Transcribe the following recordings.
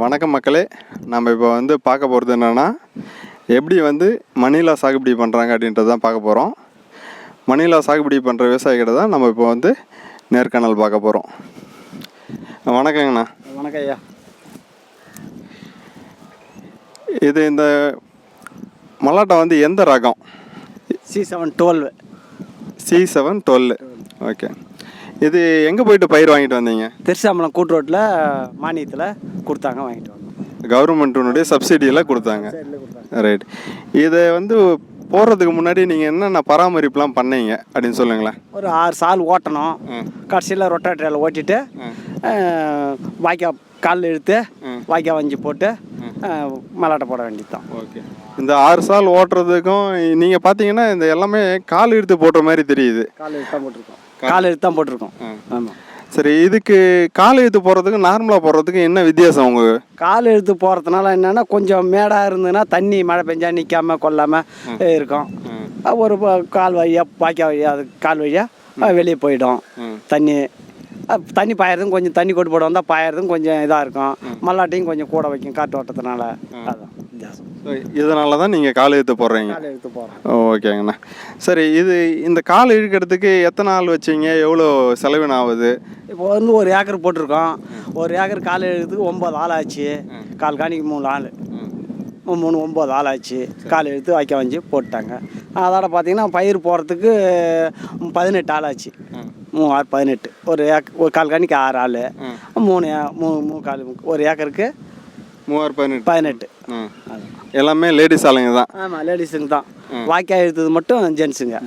வணக்கம் மக்களே. நம்ம இப்போ பார்க்க போகிறது என்னென்னா, எப்படி மணிலா சாகுபடி பண்ணுறாங்க அப்படின்றது தான் பார்க்க போகிறோம். மணிலா சாகுபடி பண்ணுற விவசாயிகிட்ட தான் நம்ம இப்போ நேர்காணல் பார்க்க போகிறோம். வணக்கங்கண்ணா. வணக்கம் ஐயா. இந்த மல்லாட்டை எந்த ரகம்? C712. C712. ஓகே. இது எங்கே போயிட்டு பயிர் வாங்கிட்டு வந்தீங்க? திருச்சாம்பலம் கூட்டு ரோட்டில் மானியத்தில் கொடுத்தாங்க, வாங்கிட்டு வந்தோம். கவர்மெண்ட்டுனுடைய சப்சிடியில் கொடுத்தாங்க. ரைட். இதை போடுறதுக்கு முன்னாடி நீங்கள் என்னென்ன பராமரிப்புலாம் பண்ணீங்க அப்படின்னு சொல்லுங்களேன். ஒரு 6 சால் ஓட்டணும். கடைசியில் ரொட்டாட்டரில் ஓட்டிட்டு வாய்க்கால் காலில் இழுத்து வாய்க்கால் வஞ்சி போட்டு மல்லாட்டை போட வேண்டியது தான். ஓகே. இந்த 6 சால் ஓட்டுறதுக்கும் நீங்கள் பார்த்தீங்கன்னா இந்த எல்லாமே கால் இழுத்து போடுற மாதிரி தெரியுது. கால் இழுத்து தான் போட்டிருக்கோம். கால் இழுத்து தான் போட்டிருக்கோம். ஆமாம். சரி, இதுக்கு கால் இழுத்து போடுறதுக்கு நார்மலாக போடுறதுக்கு என்ன வித்தியாசம் உங்களுக்கு? கால் இழுத்து போகிறதுனால என்னென்னா, கொஞ்சம் மேடாக இருந்ததுன்னா தண்ணி மழை பெஞ்சா நிற்காமல் கொள்ளாமல் இருக்கும். ஒரு கால் வழியாக வாய்க்கால் வழியாக அது கால் வழியாக வெளியே போயிடும். தண்ணி பாயறதும் கொஞ்சம் தண்ணி கொண்டு போட வந்தால் பாயறதும் கொஞ்சம் இதாக இருக்கும். மல்லாட்டையும் கொஞ்சம் கூட வைக்கும் காற்று ஓட்டத்தினால. அதுதான் வித்தியாசம். இதனால தான் நீங்கள் கால் இழுத்து போடுறீங்க. கால் இழுத்து போடுறோம். ஓகேங்கண்ணா. சரி, இந்த கால் இழுக்கிறதுக்கு எத்தனை நாள் வச்சிங்க? எவ்வளோ செலவின ஆகுது? இப்போ ஒரு ஏக்கர் போட்டிருக்கோம். ஒரு ஏக்கர் கால் இழுக்கிறதுக்கு 9 ஆள் ஆச்சு. கால் காணிக்கு 3 ஆள், 9 ஆள் ஆச்சு. கால் இழுத்து வாய்க்கால் வஞ்சி போட்டாங்க. அதோட பார்த்தீங்கன்னா பயிர் போடுறதுக்கு 18 ஆள் ஆச்சு. 3 ஆள் 18. ஒரு கால் காணிக்கு 6 ஆள், 3 கால் ஒரு ஏக்கருக்கு 18. எல்லாமே லேடிஸ் ஆளுங்க தான். ஆமாம், லேடிஸுங்க தான். வாய்க்கால் இழுத்தது மட்டும் ஜென்ஸுங்க.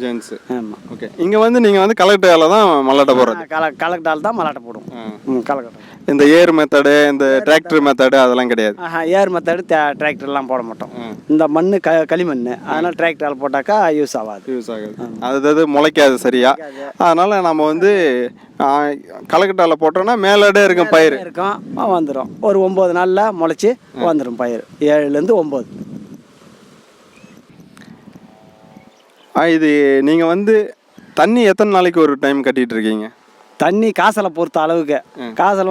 ஆமாம். ஓகே. இங்கே நீங்கள் கலெக்டரால் தான் மல்லாட்டை போடுறது? கலெக்டால் தான் மல்லாட்டை போடுவோம். கலெக்டர். இந்த ஏர் மெத்தடு, இந்த டிராக்டர் மெத்தடு அதெல்லாம் கிடையாது? ஏர் மெத்தடு டிராக்டர்லாம் போட மாட்டோம். இந்த மண் களிமண், அதனால் டிராக்டரால் போட்டாக்கா யூஸ் ஆகாது. அது முளைக்காது சரியா. அதனால் நம்ம கலெக்டால் போட்டோம்னா மேலடே இருக்கும், பயிர் இருக்கும், வந்துடும். ஒரு 9 நாளில் முளைச்சி வந்துடும் பயிர். 7லேருந்து 9. இது நீங்கள் தண்ணி எத்தனை நாளைக்கு ஒரு டைம் கட்டிகிட்டு இருக்கீங்க? தண்ணி காசலை பொறுத்த அளவுக்கு. காசல்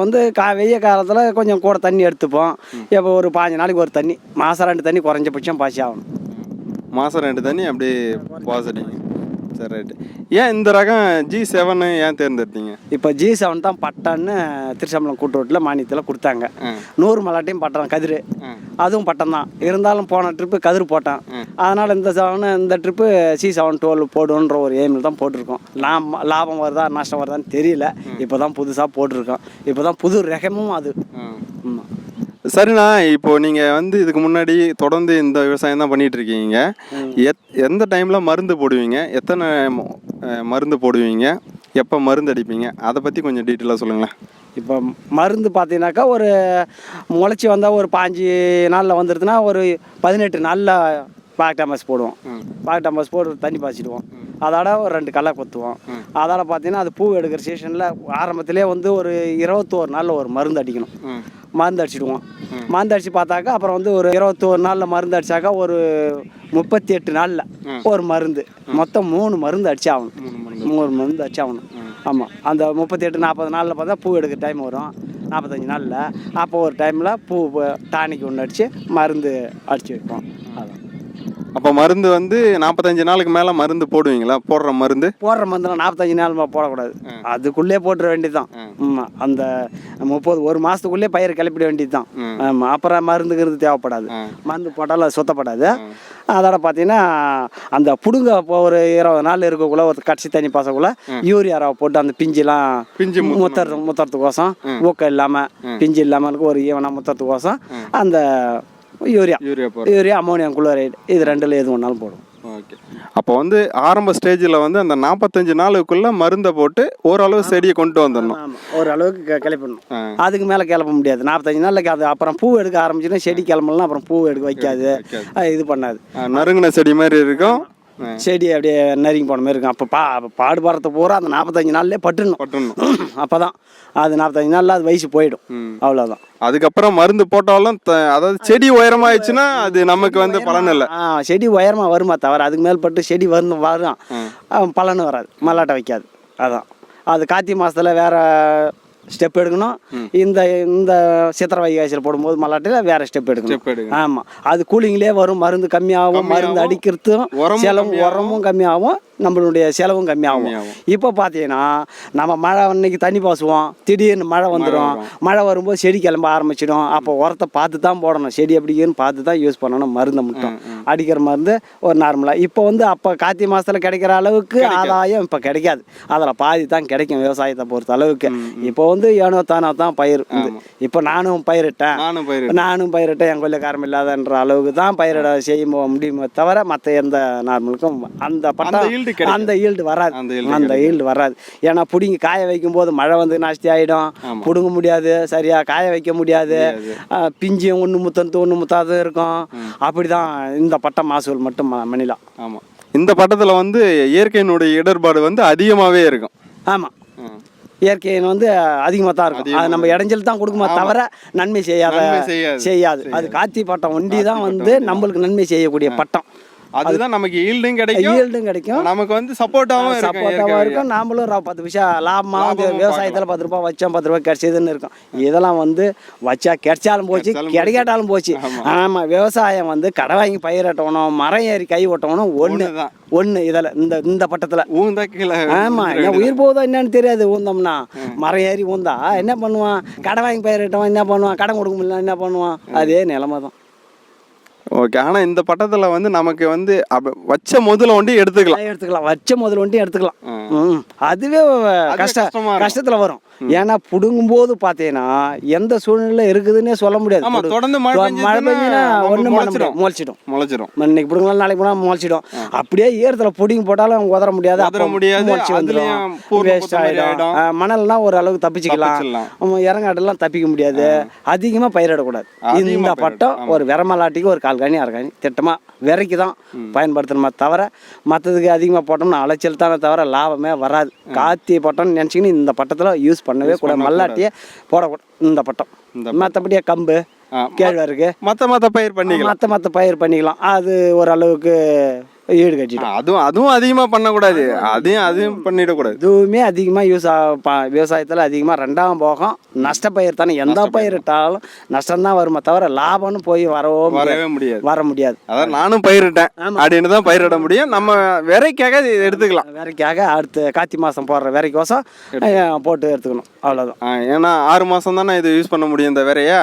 வெய்ய காலத்தில் கொஞ்சம் கூட தண்ணி எடுத்துப்போம். இப்போ ஒரு 5 நாளைக்கு ஒரு தண்ணி, மாதம் 2 தண்ணி குறைஞ்சபட்சம் பாசி ஆகணும். மாதம் 2 தண்ணி அப்படியே பாசிட்டிங்க. சரி, ரைட்டு. ஏன் இந்த ரகம் G7 ஏன் தேர்ந்தெடுத்தீங்க? இப்போ G7 தான் பட்டன்னு திருச்சம்பலம் கூட்டு ரோட்டில் மானியத்தில் கொடுத்தாங்க. 100 மல்லாட்டையும் பட்டம் கதிர், அதுவும் பட்டம் தான். இருந்தாலும் போன ட்ரிப்பு கதிர் போட்டேன். அதனால் இந்த ட்ரிப்பு C712 போடுன்ற ஒரு எய்மில் தான் போட்டிருக்கோம். லாபம் வருதா நஷ்டம் வருதான்னு தெரியல. இப்போ தான் புதுசாக போட்டிருக்கோம். இப்போ தான் புது ரகமும் அது. ஆமாம். சரிண்ணா, இப்போது நீங்கள் இதுக்கு முன்னாடி தொடர்ந்து இந்த விவசாயம் தான் பண்ணிகிட்டு இருக்கீங்க. எந்த டைமில் மருந்து போடுவீங்க? எத்தனை மருந்து போடுவீங்க? எப்போ மருந்து அடிப்பீங்க? அதை பற்றி கொஞ்சம் டீட்டெயிலாக சொல்லுங்களேன். இப்போ மருந்து பார்த்தீங்கன்னாக்கா, ஒரு முளைச்சி வந்தால் ஒரு 5 நாளில் வந்துடுதுன்னா ஒரு 18 நாளில் பாக்டாம்பஸ் போடுவோம். பாக்டாம்பஸ் போட்டு தண்ணி பாய்ச்சிடுவோம். அதோட ஒரு 2 களை கொத்துவோம். அதோட பார்த்தீங்கன்னா அது பூ எடுக்கிற சீசனில் ஆரம்பத்திலே ஒரு 21 நாளில் ஒரு மருந்து அடிக்கணும். மருந்து அடிச்சிடுவோம். மருந்து அடித்து பார்த்தாக்கா அப்புறம் ஒரு 21 நாளில் மருந்து அடித்தாக்கா ஒரு 38 நாளில் ஒரு மருந்து. மொத்தம் 3 மருந்து அடிச்சு ஆகணும். 3 மருந்து அடிச்சு ஆகணும். ஆமாம். அந்த 38 40 நாளில் பார்த்தா பூ எடுக்கிற டைம் வரும். 45 நாளில் அப்போ ஒரு டைமில் பூ டானிக் ஒன்று அடித்து மருந்து அடித்து வைப்போம். அதான். அப்போ மருந்து 45 நாளுக்கு மேலே மருந்து போடுவீங்களா? போடுற மருந்துலாம் 45 நாள் போடக்கூடாது. அதுக்குள்ளே போட்டுற வேண்டியது தான். ஆமாம். அந்த 1 மாதத்துக்குள்ளே பயிர் கிளப்பிட வேண்டியது தான். ஆமாம். அப்புறம் மருந்துங்கிறது தேவைப்படாது. மருந்து போட்டாலும் அது சுத்தப்படாது. அதோட பார்த்தீங்கன்னா அந்த புடுங்க ஒரு 20 நாள் இருக்கக்குள்ள ஒரு கடைசி தண்ணி பாசக்குள்ள யூரியாவை போட்டு அந்த பிஞ்சு முத்துறதுக்கோசம், ஊக்கம் இல்லாமல் பிஞ்சு இல்லாமல் ஒரு ஈவனாக முத்துறதுக்கோசம் அந்த யூரியா அமோனியம் குளோரைடு இது 2ல் எது ஒன்றாலும் போடும். ஓகே. அப்போ ஆரம்ப ஸ்டேஜில் அந்த 45 நாளுக்குள்ளே மருந்தை போட்டு ஓரளவு செடியை கொண்டு வந்துடணும். ஓரளவுக்கு கிளப்பிடணும். அதுக்கு மேலே கிளப்ப முடியாது. 45 நாளைக்கு அது அப்புறம் பூ எடுக்க ஆரம்பிச்சுன்னா செடி கிளம்பலாம். அப்புறம் பூ எடுக்க வைக்காது, இது பண்ணாது. நறுங்கின செடி மாதிரி இருக்கும். செடி அப்படியே நறுங்கி போன மாதிரி இருக்கும். அப்போ பாடுபடுறத பூரா அந்த 45 நாள்லேயே பட்டுடணும். அப்போ தான் அது 45 நாளில் அது வயசு போயிடும். அவ்வளோதான். அதுக்கப்புறம் மருந்து போட்டாலும் அதாவது செடி உயரமாயிடுச்சுன்னா அது நமக்கு பலன் இல்லை. செடி உயரமாக வருமா தவிர அதுக்கு மேல்பட்டு செடி வரும், பலன் வராது, மல்லாட்டை வைக்காது. அதான் அது கார்த்திகை மாதத்தில் வேறு ஸ்டெப் எடுக்கணும். இந்த இந்த சித்திரை வைகாசியில் போடும்போது மல்லாட்டையில் வேறு ஸ்டெப் எடுக்கணும். ஆமாம், அது கூலிங்லேயே வரும். மருந்து கம்மியாகும், மருந்து அடிக்கிறதும் செலவும் உரமும் கம்மியாகும், நம்மளுடைய செலவும் கம்மியாகும். இப்போ பார்த்தீங்கன்னா நம்ம மழை அன்னைக்கு தண்ணி பாசுவோம், திடீர்னு மழை வந்துடும். மழை வரும்போது செடி கிளம்ப ஆரம்பிச்சிடும். அப்போ உரத்தை பார்த்து தான் போடணும், செடி எப்படின்னு பார்த்து தான் யூஸ் பண்ணணும். மருந்தை மட்டும் அடிக்கிற மருந்து ஒரு நார்மலாக இப்போ வந்து அப்போ கார்த்திகை மாதத்தில் கிடைக்கிற அளவுக்கு ஆதாயம் இப்போ கிடைக்காது. அதில் பாதி தான் கிடைக்கும் விவசாயத்தை பொறுத்த அளவுக்கு. இப்போ வந்து ஏனோ தானோ தான் பயிர். இப்போ நானும் பயிரிட்டேன் என் கொல்லைக்காரம் இல்லாதன்ற அளவுக்கு தான் பயிரிட செய்ய முடியுமே தவிர மற்ற எந்த நார்மலுக்கும் அந்த பட்டம் அந்த ஈல்டு வராது. ஏன்னா பிடிங்கி காய வைக்கும் போது மழை வந்து நாஸ்தி ஆகிடும், பிடுங்க முடியாது, சரியா காய வைக்க முடியாது, பிஞ்சியும் ஒன்று முத்தாது இருக்கும். அப்படிதான் இந்த பட்டம் மகசூல் மட்டும் மணிலா. ஆமாம், இந்த பட்டத்தில் வந்து இயற்கையினுடைய இடர்பாடு வந்து அதிகமாகவே இருக்கும். ஆமாம், இயற்கையின் வந்து அதிகமாக தான் இருக்கும். அது நம்ம இடைஞ்சல் தான் கொடுக்குமா தவிர நன்மை செய்யாது. அது கார்த்திகை பட்டம் ஒண்டி தான் வந்து நம்மளுக்கு நன்மை செய்யக்கூடிய பட்டம். அதுதான் நமக்கு ஈல்டும் கிடைக்கும், நமக்கு வந்து சப்போர்ட்டாகவும் இருக்கும். நாமளும் 10 பைசா லாபமாக விவசாயத்தில் 10 ரூபா வச்சோம், 10 ரூபா கிடைச்சதுன்னு இருக்கும். இதெல்லாம் வந்து வச்சா கிடைச்சாலும் போச்சு, கிடைக்காட்டாலும் போச்சு. ஆமாம், விவசாயம் வந்து கடை வாங்கி பயிரட்டணும், மரம் ஏறி கை ஓட்டணும், ஒன்று இதில் இந்த பட்டத்தில் ஆமாம். என்ன உயிர் போகுதோ என்னன்னு தெரியாது. ஊந்தோம்னா மரம் ஏறி ஊந்தா என்ன பண்ணுவான், கடை வாங்கி பயிரிட்டவன் என்ன பண்ணுவான், கடன் கொடுக்க முடியல என்ன பண்ணுவான், அதே நிலைமை தான். ஓகே, ஆனால் இந்த பட்டத்தில் வந்து நமக்கு வந்து வச்ச முதல்ல ஒண்டி எடுத்துக்கலாம், வச்ச முதல்ல ஒண்டி எடுத்துக்கலாம். அதுவே கஷ்டத்தில் வரும். ஏன்னா புடுங்கும் போது பார்த்தீங்கன்னா எந்த சூழ்நிலை இருக்குதுன்னே சொல்ல முடியாது. மழை பெஞ்சினா ஒன்றும் முளைச்சிடும். இன்னைக்கு பிடுங்கலாம், நாளைக்கு போனால் முளைச்சிடும். அப்படியே ஈரத்தில் புடிங்கி போட்டாலும் உதற முடியாது, முளைச்சி வந்துடும், வேஸ்ட் ஆகிடும். மணல்னா ஓரளவுக்கு தப்பிச்சுக்கலாம், இறங்காட்டெல்லாம் தப்பிக்க முடியாது. அதிகமாக பயிரிடக்கூடாது. இந்த பட்டம் ஒரு விரமலாட்டிக்கு ஒரு 1/4 காணி 1/2 காணி திட்டமாக விரைக்கு தான் பயன்படுத்தணுமா தவிர மற்றதுக்கு அதிகமாக போட்டோம்னா அலைச்சல் தானே தவிர லாபமே வராது. கார்த்திகை பட்டம்னு நினச்சிக்கின்னு இந்த பட்டத்தில் யூஸ் பண்ணவே கூட, மல்லாட்டியே போடக்கூடாது. இந்த பட்டம் மற்றபடியே கம்பு கேழ்வரகு மற்ற பயிர் பண்ணிக்கலாம். அது ஓரளவுக்கு ஈடு கட்டிடும். அதுவும் அதிகமாக பண்ணக்கூடாது, அதையும் பண்ணிடக்கூடாது. எதுவுமே அதிகமாக விவசாயத்தில் அதிகமாக 2ஆம் போகம் நஷ்டப்பயிர் தானே. எந்த பயிரிட்டாலும் நஷ்டம்தான் வருமே தவிர லாபம்னு போய் வர முடியாது. அதான் நானும் பயிரிட்டேன் அப்படின்னு தான் பயிரிட முடியும். நம்ம விரைக்காக எடுத்துக்கலாம், விரைக்காக அடுத்து கார்த்திகை மாதம் போடுற விரைக்கோசம் போட்டு எடுத்துக்கணும், அவ்வளோதான். ஏன்னா 6 மாதம் தானே இது யூஸ் பண்ண முடியும் இந்த விரைய.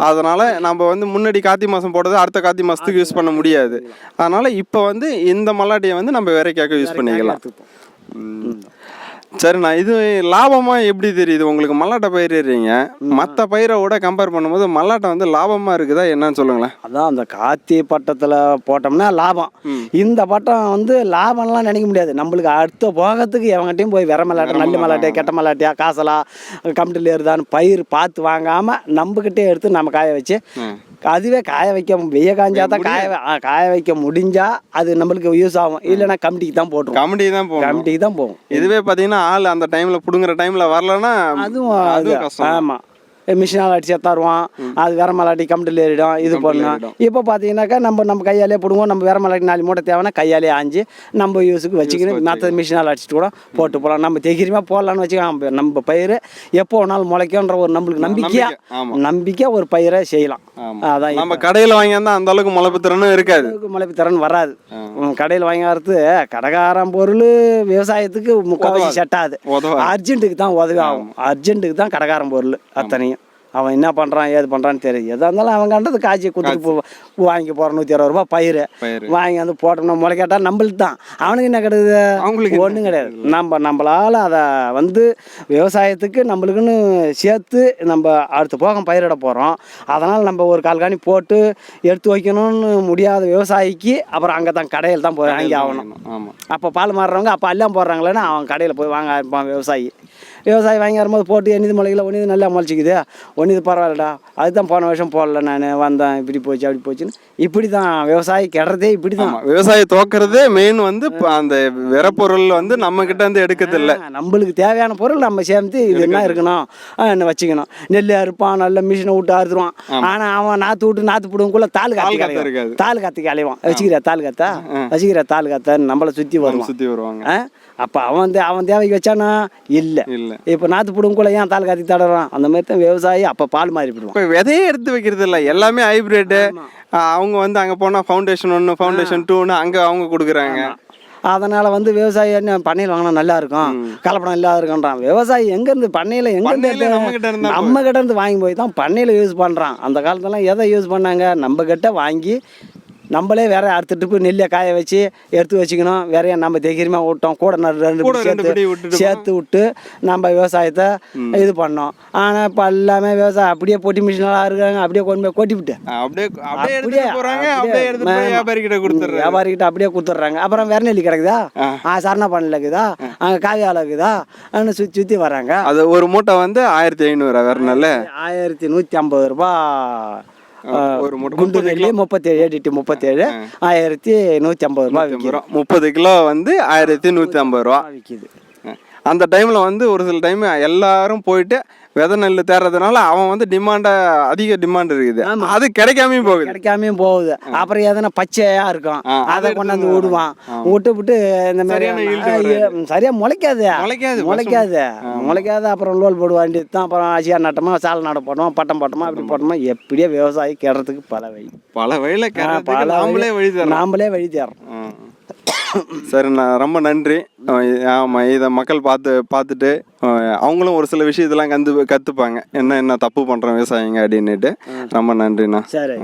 அதனால நம்ம வந்து முன்னாடி கார்த்திகை மாதம் போடுறது அடுத்த கார்த்திகை மாதத்துக்கு யூஸ் பண்ண முடியாது. அதனால இப்போ வந்து இந்த மல்லாட்டியை வந்து நம்ம விரைக்காக யூஸ் பண்ணிக்கலாம். சரிண்ணா, இது லாபமாக எப்படி தெரியுது உங்களுக்கு? மல்லாட்டை பயிரிடுறீங்க, மற்ற பயிரோட கம்பேர் பண்ணும்போது மல்லாட்டை வந்து லாபமாக இருக்குதா என்னன்னு சொல்லுங்களேன். அதான் அந்த கார்த்திகை பட்டத்தில் போட்டோம்னா லாபம். இந்த பட்டம் வந்து லாபம்லாம் நினைக்க முடியாது. நம்மளுக்கு அடுத்த போகத்துக்கு எவங்கிட்டையும் போய் மல்லாட்டை, நல்ல மல்லாட்டையா கெட்ட மல்லாட்டையா காசலா கம்பிட்டில் ஏறுதான்னு பயிர் பார்த்து வாங்காமல் நம்மக்கிட்டே எடுத்து நம்ம காய வச்சு, அதுவே காய வைக்க வெய்ய காஞ்சா தான் காய வைக்க முடிஞ்சா அது நம்மளுக்கு யூஸ் ஆகும். இல்லைன்னா கமிட்டிக்கு தான் போகும். இதுவே பார்த்தீங்கன்னா ஆள் அந்த டைம்ல புடுங்குற டைம்ல வரலன்னா அதுவும் ஆமாம், மிஷினால் அடிச்சு தருவான். அது விரமலாட்டி கம்பிட்டில் ஏறிடும், இது பண்ணணும். இப்போ பார்த்தீங்கன்னாக்கா நம்ம கையாலே பிடுவோம். நம்ம விரமலாட்டி 4 மூட்டை தேவைன்னா கையாலே ஆஞ்சு நம்ம யூஸுக்கு வச்சுக்கணும். மற்ற மிஷினால் அடிச்சுட்டு கூட போட்டு போகலாம். நம்ம தைரியமாக போடலான்னு வச்சுக்கலாம். நம்ம பயிர் எப்போ வேணாலும் முளைக்கும்ன்ற ஒரு நம்மளுக்கு நம்பிக்கை ஒரு பயிரை செய்யலாம். அதான் நம்ம கடையில் வாங்கியிருந்தா அந்த அளவுக்கு முளைப்பு திறனும் இருக்காது, முளைப்பு திறன் வராது. கடையில் வாங்கி வரது கடைக்காரன் பொருள் விவசாயத்துக்கு முக்கால்வாசி செட் ஆகுது. அர்ஜென்ட்டுக்கு தான் உதவி ஆகும், அர்ஜென்ட்டுக்கு தான் கடைக்காரன் பொருள் அத்தனையும். அவன் என்ன பண்ணுறான் ஏது பண்ணுறான்னு தெரியுது. எதாக இருந்தாலும் அவன் கண்டது காய்ச்சி கொடுத்துட்டு வாங்கி போகிறான். 160 ரூபா பயிர் வாங்கி வந்து போட்டோம்னா முளைக்காட்டா நம்மளுக்கு தான். அவனுக்கு என்ன கிடையாது, அவங்களுக்கு ஒன்றும் கிடையாது. நம்மளால் அதை வந்து விவசாயத்துக்கு நம்மளுக்குன்னு சேர்த்து நம்ம அடுத்த போகம் பயிரிட போகிறோம். அதனால் நம்ம ஒரு 1/4 காணி போட்டு எடுத்து வைக்கணும்னு முடியாத விவசாயிக்கு அப்புறம் அங்கே தான் கடையில் தான் போய் வாங்கி ஆகணும். அப்போ பால் மாறுறவங்க அப்போ எல்லாம் போடுறாங்களேன்னா அவன் கடையில் போய் வாங்க இருப்பான். விவசாயி வாங்கி வரும்போது போட்டு எண்ணிது முளைக்கல, ஒன்றிது நல்லா முளைச்சிக்குது, ஒன்றிது பரவாயில்லடா, அதுதான் போன வருஷம் போடல, நான் வந்தேன் இப்படி போச்சு அப்படி போச்சுன்னு இப்படி தான் விவசாயி கெடுறதே. இப்படி தான் விவசாயி தோக்கிறதே மெயின் வந்து அந்த விரப்பொருள் வந்து நம்ம கிட்ட இருந்து எடுக்கிறது இல்லை. நம்மளுக்கு தேவையான பொருள் நம்ம சேர்ந்து இது என்ன இருக்கணும் வச்சுக்கணும். நெல் அறுப்பான், நல்ல மிஷினை விட்டு அறுத்துருவான். ஆனால் அவன் நாற்று விட்டு நாற்று பிடுங்குள்ள தாள் கத்திக்கு அலைவான். வச்சுக்கிற தாள் கத்த நம்மளை சுற்றி வருவாங்க. அப்போ அவன் தேவைக்கு வச்சானா இல்லை. இல்லை. இப்போ நாற்று பிடுங்கக்குள்ள ஏன் தாள் காத்தி தடறான், அந்த மாதிரி தான் விவசாயி அப்போ பால் மாறி போடுவான். இப்போ விதையே எடுத்து வைக்கிறது இல்லை, எல்லாமே ஹைப்ரிட்டு. அவங்க வந்து அங்கே போனால் ஃபவுண்டேஷன் 1 ஃபவுண்டேஷன் 2ன்னு அங்கே அவங்க கொடுக்குறாங்க. அதனால் வந்து விவசாயி என்ன பண்ணையில் வாங்கினா நல்லா இருக்கும், கலப்படம் இல்லாத இருக்குன்றான். விவசாயி எங்கேருந்து பண்ணையில் எங்கேருந்து நம்ம கிட்ட இருந்து வாங்கி போய் தான் பண்ணையில் யூஸ் பண்ணுறான். அந்த காலத்துலாம் எதை யூஸ் பண்ணாங்க, நம்ம கிட்ட வாங்கி நம்மளே வேற அறுத்துட்டு போய் நெல்லை காய வச்சு எடுத்து வச்சுக்கணும். வேறையா நம்ம தைரியமாக விட்டோம், கூட 2 சேர்த்து விட்டு நம்ம விவசாயத்தை இது பண்ணோம். ஆனால் இப்போ எல்லாமே விவசாயம் அப்படியே பொட்டி மிஷினெலாம் இருக்காங்க, அப்படியே கொண்டு போய் கொட்டி விட்டு வியாபாரிக்கிட்ட அப்படியே கொடுத்துட்றாங்க. அப்புறம் வேற நெல்லி கிடக்குதா, சரணா பண்ணல இருக்குதா, அங்கே காவியாவில் இருக்குதா, சுற்றி சுற்றி வர்றாங்க. அது ஒரு மூட்டை வந்து 1500 வேற நல்ல 1150 ரூபா. ஒரு மூட்டை குண்டு நெல்லி 37 ADT 37 1150 ரூபா விற்கிது. 30 கிலோ வந்து 1150 ரூபா விற்கிது. அந்த டைமில் வந்து ஒரு சில டைம் எல்லாரும் போயிட்டு விதை நெல் தேர்றதுனால அவன் வந்து அதிக டிமாண்ட் இருக்குது, அது கிடைக்காமையும் போகுது. அப்புறம் எதனா பச்சையாக இருக்கும், அதை கொண்டாந்து விடுவான். விட்டு இந்த மாதிரி சரியாக முளைக்காது. அப்புறம் லோல் போட வேண்டியது தான். அப்புறம் அசியா நட்டமா, சாலை நட போட்டோமா, பட்டம் போட்டோமா, அப்படி போட்டோமா. எப்படியோ விவசாயி கேடுறதுக்கு பல வழியில் நாமளே வழி தேடுறோம். சரிண்ணா, ரொம்ப நன்றி. ஆமாம், இதை மக்கள் பார்த்துட்டு அவங்களும் ஒரு சில விஷயத்தெல்லாம் கற்றுப்பாங்க, என்ன தப்பு பண்ணுறோம் விவசாயிங்க அப்படின்னுட்டு. ரொம்ப நன்றிண்ணா. சரி.